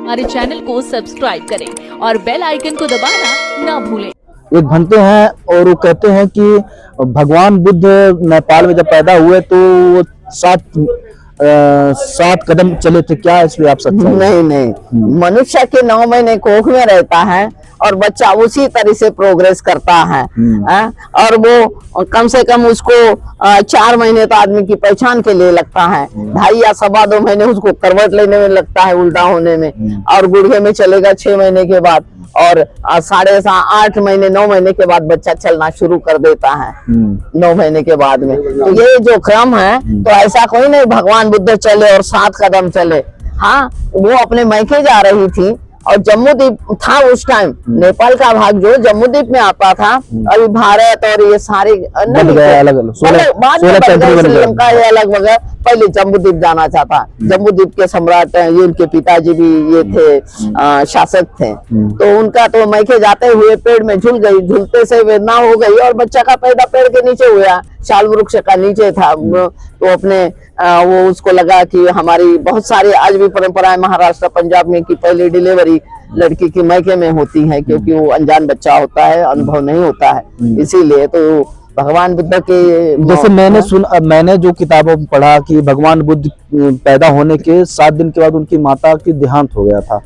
हमारे चैनल को सब्सक्राइब करें और बेल आइकन को दबाना ना भूलें। एक भंते हैं और वो कहते हैं कि भगवान बुद्ध नेपाल में जब पैदा हुए तो वो 7 कदम चले थे, क्या इसलिए आप सच्चाई? नहीं, मनुष्य के 9 महीने कोख में रहता है और बच्चा उसी तरह से प्रोग्रेस करता है। और वो कम से कम उसको 4 महीने तो आदमी की पहचान के लिए लगता है, 2.5 या 2.25 महीने उसको करवट लेने में लगता है, उल्टा होने में, और गुड़घे में चलेगा 6 महीने के बाद, और 8.5 महीने 9 महीने के बाद बच्चा चलना शुरू कर देता है। 9 महीने के बाद में तो ये जो क्रम है, तो ऐसा कोई नहीं भगवान बुद्ध चले और 7 कदम चले। हाँ, वो अपने मैके जा रही थी और जम्मू द्वीप था उस टाइम, नेपाल का भाग जो जम्मू द्वीप में आता था, अभी भारत और ये सारे श्रीलंका ये अलग वगैरह, पहले जम्मू द्वीप जाना चाहता। जम्मू द्वीप के सम्राट ये उनके पिताजी भी ये थे, शासक थे, तो उनका तो मैके जाते हुए पेड़ में झूल गई, झूलते से वेदना हो गई और बच्चा का पैदा पेड़ के नीचे हुआ, शाल वृक्ष का नीचे था। तो अपने वो उसको लगा कि हमारी बहुत सारी आज भी परंपराएं महाराष्ट्र पंजाब में कि पहली डिलीवरी लड़की की मैके में होती है, क्योंकि वो अनजान बच्चा होता है, अनुभव नहीं होता है, इसीलिए। तो भगवान बुद्ध के जैसे मैंने जो किताबों में पढ़ा कि भगवान बुद्ध पैदा होने के 7 दिन के बाद उनकी माता की देहांत हो गया था।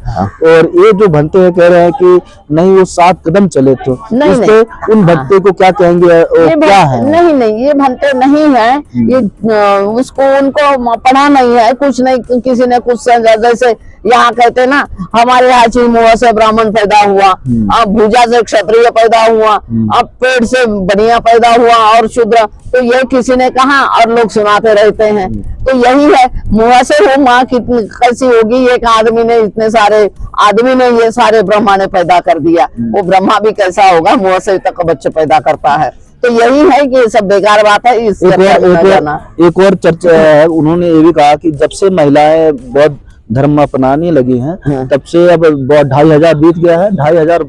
और ये जो भंते हैं कह रहे हैं कि नहीं वो 7 कदम चले थे, नहीं। उन भंते को क्या कहेंगे, क्या है? नहीं, ये भंते नहीं है, ये उसको उनको पढ़ा नहीं है, कुछ नहीं, किसी ने कुछ जैसे यहाँ कहते ना हमारे यहाँ मुँह से ब्राह्मण पैदा हुआ, अब भुजा से क्षत्रिय पैदा हुआ, अब पेट से बनिया पैदा हुआ और शूद्र, तो ये किसी ने कहा और लोग सुनाते रहते हैं। तो यही है, मुँह से हो माँ कितनी कैसी होगी, एक आदमी ने इतने सारे आदमी ने ये सारे ब्रह्मा ने पैदा कर दिया, वो ब्रह्मा भी कैसा होगा, मुँह से तक बच्चे पैदा करता है। तो यही है कि सब बेकार बात है। एक और चर्चा है, उन्होंने ये भी कहा कि जब से महिलाएं बौद्ध धर्म अपनाने लगी हैं, तब से अब 2,500 बीत गया है, 2,500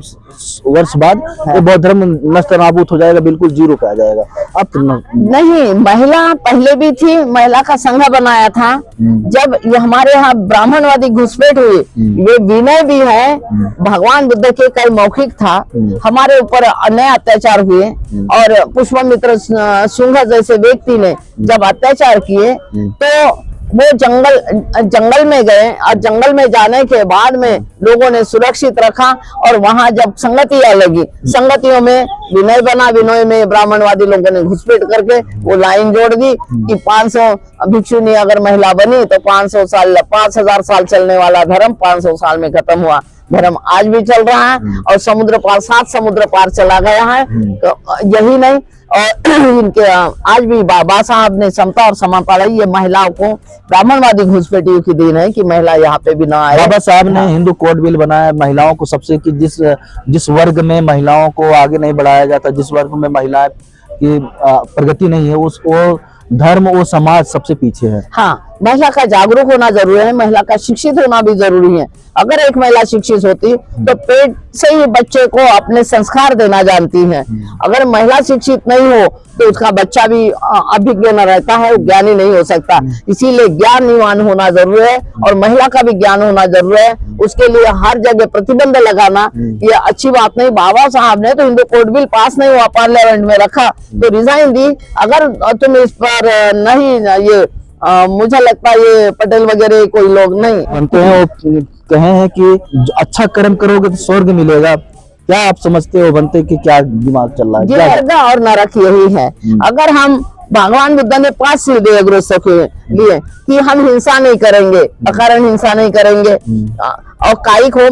वर्ष बाद ये बौद्ध धर्म नष्ट नाबूद हो जाएगा, बिल्कुल जीरो पे आ जाएगा। अब तो नहीं, महिला पहले भी थी, महिला का संघ बनाया था। जब ये हमारे यहाँ ब्राह्मणवादी घुसपैठ हुई, ये विनय भी है, भगवान बुद्ध के कई मौखिक था, हमारे ऊपर अन्य अत्याचार हुए और पुष्पमित्र शुंग जैसे व्यक्ति ने जब अत्याचार किए तो वो जंगल में गए और जंगल में जाने के बाद में लोगों ने सुरक्षित रखा, और वहां जब संगतियां लगी, संगतियों में विनय बना, विनय में ब्राह्मणवादी लोगों ने घुसपैठ करके वो लाइन जोड़ दी कि 500 भिक्षुनी अगर महिला बनी तो 5,000 साल चलने वाला धर्म 500 साल में खत्म हुआ। धर्म आज भी चल रहा है और 7 समुद्र पार चला गया है। तो यही नहीं, और इनके आज भी बाबा साहब ने समता और समानता, ये महिलाओं को ब्राह्मणवादी घुसपैठियों की देन है कि महिला यहाँ पे भी ना आए। बाबा साहब ने हिंदू कोड बिल बनाया महिलाओं को सबसे, कि जिस वर्ग में महिलाओं को आगे नहीं बढ़ाया जाता, जिस वर्ग में महिलाएं की प्रगति नहीं है, उसको धर्म वो समाज सबसे पीछे है। हाँ, महिला का जागरूक होना जरूरी है, महिला का शिक्षित होना भी जरूरी है। अगर एक महिला शिक्षित होती तो पेट से ही बच्चे को अपने संस्कार देना जानती है। अगर महिला शिक्षित नहीं हो तो उसका बच्चा भी अभिज्ञ न रहता है, ज्ञानी नहीं हो सकता। इसीलिए ज्ञान निवान होना जरूरी है और महिला का भी ज्ञान होना जरूरी है। उसके लिए हर जगह प्रतिबंध लगाना ये अच्छी बात नहीं। बाबा साहब ने तो हिंदू कोड बिल पास नहीं हुआ, पार्लियामेंट में रखा तो रिजाइन दी। अगर तुम इस पर नहीं ये मुझे लगता है ये पटेल वगैरह कोई लोग नहीं बनते हैं, वो कहे हैं कि अच्छा कर्म करोगे तो स्वर्ग मिलेगा। क्या आप समझते हो बनते कि क्या दिमाग चल रहा है? स्वर्ग और नरक यही है। अगर हम भगवान बुद्ध ने 5 सील दिए गृहस्थों के लिए कि हम हिंसा नहीं करेंगे, अकारण हिंसा नहीं करेंगे, और कायिक हो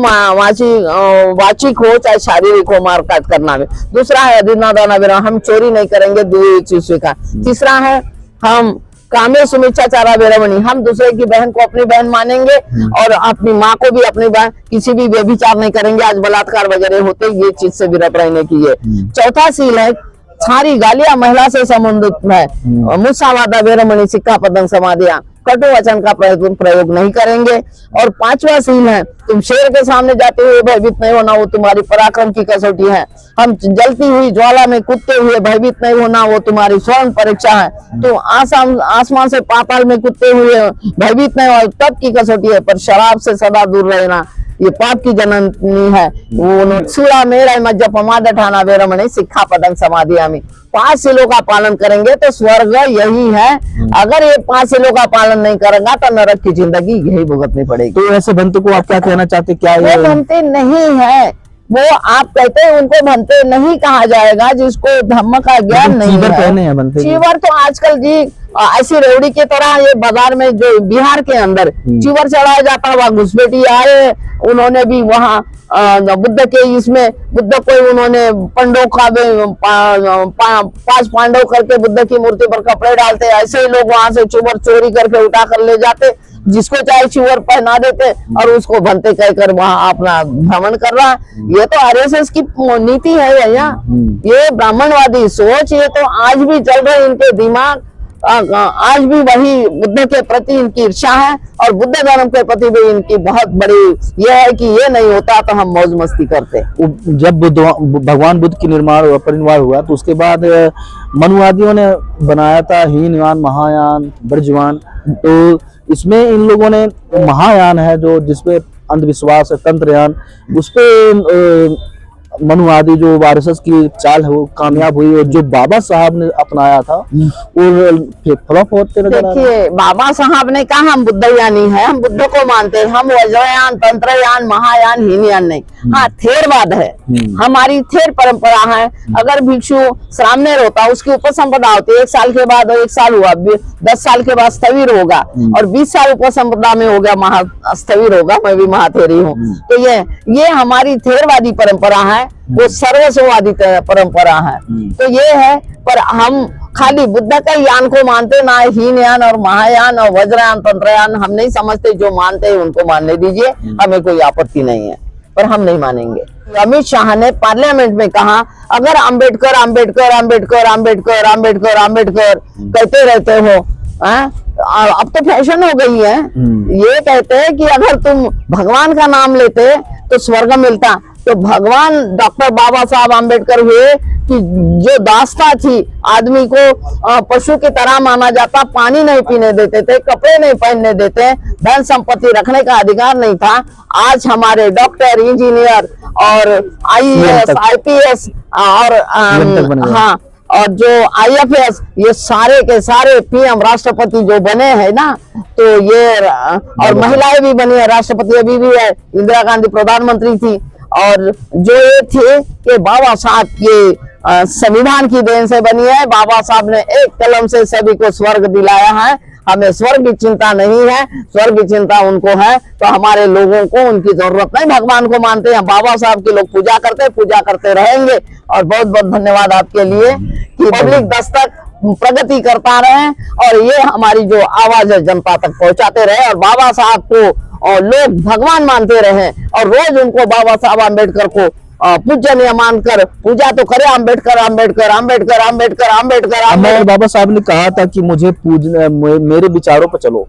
वाचिक हो चाहे शारीरिक हो मारकाट करना में। दूसरा है हम चोरी नहीं करेंगे, तीसरा है हम कामे सुमिच्छाचारा बेरमणि, हम दूसरे की बहन को अपनी बहन मानेंगे और अपनी माँ को भी अपनी बहन, किसी भी व्यभिचार नहीं करेंगे। आज बलात्कार वगैरह होते, ये चीज से विरत रहने की है। चौथा सील है सारी गालियां महिला से संबंधित है, मुसावादा बेरमणि सिक्का पदं समाधिया, कटु वचन का प्रयोग नहीं करेंगे। और 5वां सील है तुम शेर के सामने जाते हुए भयभीत नहीं होना, वो तुम्हारी पराक्रम की कसौटी है। हम जलती हुई ज्वाला में कूदते हुए भयभीत नहीं होना, वो तुम्हारी स्वर्ण परीक्षा है। तो आसमान से पाताल में कूदते हुए भयभीत नहीं हो, तब की कसौटी है। पर शराब से सदा दूर रहना, ये पाप की जननी है। वो सूरा मेरा मज्जा पमाद ठाना वेरमणि सिक्खा पदंग समाधियामी। 5 सिलों का पालन करेंगे तो स्वर्ग यही है। अगर ये 5 सिलों का पालन नहीं करेगा तो नरक की जिंदगी यही भुगतनी पड़ेगी। तो ऐसे भंतों को आप क्या कहना चाहते, क्या वो ये भंते नहीं है, वो आप कहते हैं उनको भंते नहीं कहा जाएगा जिसको धम्म का ज्ञान नहीं चीवर कहने है। हैं भंते जी। चीवर तो आजकल जी ऐसी रेवड़ी की तरह ये बाजार में जो बिहार के अंदर चीवर चढ़ाया जाता हुआ घुसपैठी आए, उन्होंने भी वहाँ बुद्ध के इसमें बुद्ध को उन्होंने पंडों का 5 पांडव करके बुद्ध की मूर्ति पर कपड़े डालते, ऐसे ही लोग वहां से चीवर चोरी करके उठा कर ले जाते, जिसको चाहे चीवर पहना देते और उसको भंते कहकर वहां अपना भ्रमण कर रहा है। ये तो आरएसएस की नीति है भैया, ये ब्राह्मणवादी सोच, ये तो आज भी चल रहे इनके दिमाग। आज भी वही बुद्ध के प्रति इनकी ईर्ष्या है और बुद्ध धर्म के प्रति भी इनकी बहुत बड़ी ये है कि ये नहीं होता तो हम मौज मस्ती करते। जब भगवान बुद्ध की परिनिर्वाण हुआ तो उसके बाद मनुवादियों ने बनाया था हीनयान, महायान, ब्रजयान। तो इसमें इन लोगों ने महायान है जो जिसपे अंधविश्वास है, तंत्रयान, उसपे मनुवादी जो आरएसएस की चाल है वो कामयाब हुई, और जो बाबा साहब ने अपनाया था और फ्लॉप होते नजर आ रहा है। देखिए बाबा साहब ने कहा हम बुद्धयानी है, हम बुद्ध को मानते हैं, हम वज्रयान, तंत्रयान, महायान, हीनयान नहीं। हाँ थेरवाद है, हमारी थेर परंपरा है। अगर भिक्षु श्रामणेर होता उसकी उपसंपदा होती है, 1 साल के बाद, 1 साल हुआ 10 साल के बाद स्थविर होगा और 20 साल उपसंपदा में हो गया महास्थविर होगा। मैं भी महाथेरी हूँ। तो ये हमारी थेरवादी परंपरा है, वो सर्वस्ववादी परंपरा है। तो ये है, पर हम खाली बुद्ध का यान को मानते, ना हीनयान और महायान और वज्रयान, तंत्रयान हम नहीं समझते। जो मानते हैं उनको मानने दीजिए, हमें कोई आपत्ति नहीं है, पर हम नहीं मानेंगे। अमित शाह ने पार्लियामेंट में कहा अगर अंबेडकर अंबेडकर अंबेडकर अंबेडकर अंबेडकर अंबेडकर कहते रहते हो, अब तो फैशन हो गई है। ये कहते हैं कि अगर तुम भगवान का नाम लेते तो स्वर्ग मिलता। तो भगवान डॉक्टर बाबा साहब आम्बेडकर हुए कि जो दास्ता थी, आदमी को पशु की तरह माना जाता, पानी नहीं पीने देते थे, कपड़े नहीं पहनने देते, धन संपत्ति रखने का अधिकार नहीं था। आज हमारे डॉक्टर, इंजीनियर और आईएएस, आईपीएस और हाँ और जो आईएफएस, ये सारे के सारे पीएम राष्ट्रपति जो बने हैं ना, तो ये और महिलाएं भी बनी है राष्ट्रपति, अभी भी है। इंदिरा गांधी प्रधानमंत्री थी। और जो ये थे कि बाबा साहब के संविधान की देन से बनी है। बाबा साहब ने एक कलम से सभी को स्वर्ग दिलाया है। हमें स्वर्ग की चिंता नहीं है, स्वर्ग की चिंता उनको है। तो हमारे लोगों को उनकी जरूरत नहीं, भगवान को मानते हैं। बाबा साहब के लोग पूजा करते रहेंगे। और बहुत बहुत धन्यवाद आपके लिए कि पब्लिक दस्तक प्रगति करता रहे और ये हमारी जो आवाज है जनता तक पहुंचाते रहे, और बाबा साहब को और लोग भगवान मानते रहे और रोज उनको बाबा साहब आम्बेडकर को पूजनीय मानकर पूजा तो करे। आम्बेडकर आम्बेडकर आम्बेडकर आम्बेडकर आम्बेडकर। बाबा साहब ने कहा था कि मुझे मेरे विचारों पर चलो,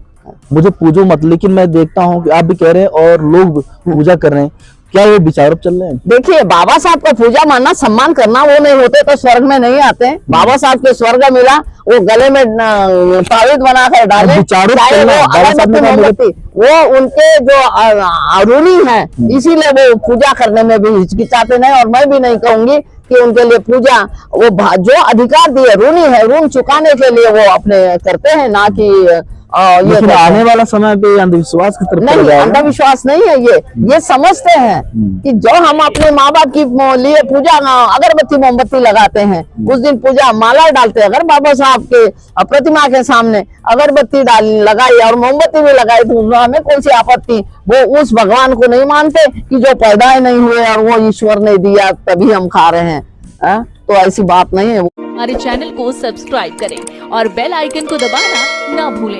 मुझे पूजो मत। लेकिन मैं देखता हूँ कि आप भी कह रहे हैं और लोग पूजा कर रहे हैं, क्या ये विचार चल रहे हैं? देखिए बाबा साहब का पूजा मानना, सम्मान करना, वो नहीं होते तो स्वर्ग में नहीं आते। बाबा साहब के स्वर्ग मिला, वो गले में तावीज बनाकर डाले, चाहे वो अगरबत्ती मोमबत्ती, वो उनके जो ऋणी है, इसीलिए वो पूजा करने में भी हिचकिचाते नहीं। और मैं भी नहीं कहूंगी कि उनके लिए पूजा, वो जो अधिकार दिए, ऋणी है, ऋण चुकाने के लिए वो अपने करते हैं, ना कि ये आने वाला समय पे अंधविश्वास की तरफ नहीं। अंधविश्वास नहीं है, ये समझते हैं कि जो हम अपने माँ बाप की लिए पूजा अगरबत्ती मोमबत्ती लगाते हैं, उस दिन पूजा माला डालते हैं। अगर बाबा साहब के प्रतिमा के सामने अगरबत्ती लगाई और मोमबत्ती भी लगाई तो हमें कौन सी आपत्ति? वो उस भगवान को नहीं मानते कि जो पैदा ही नहीं हुए और वो ईश्वर ने दिया तभी हम खा रहे हैं। तो ऐसी बात नहीं है। हमारे चैनल को सब्सक्राइब करें और बेल आइकन को दबाना ना भूलें।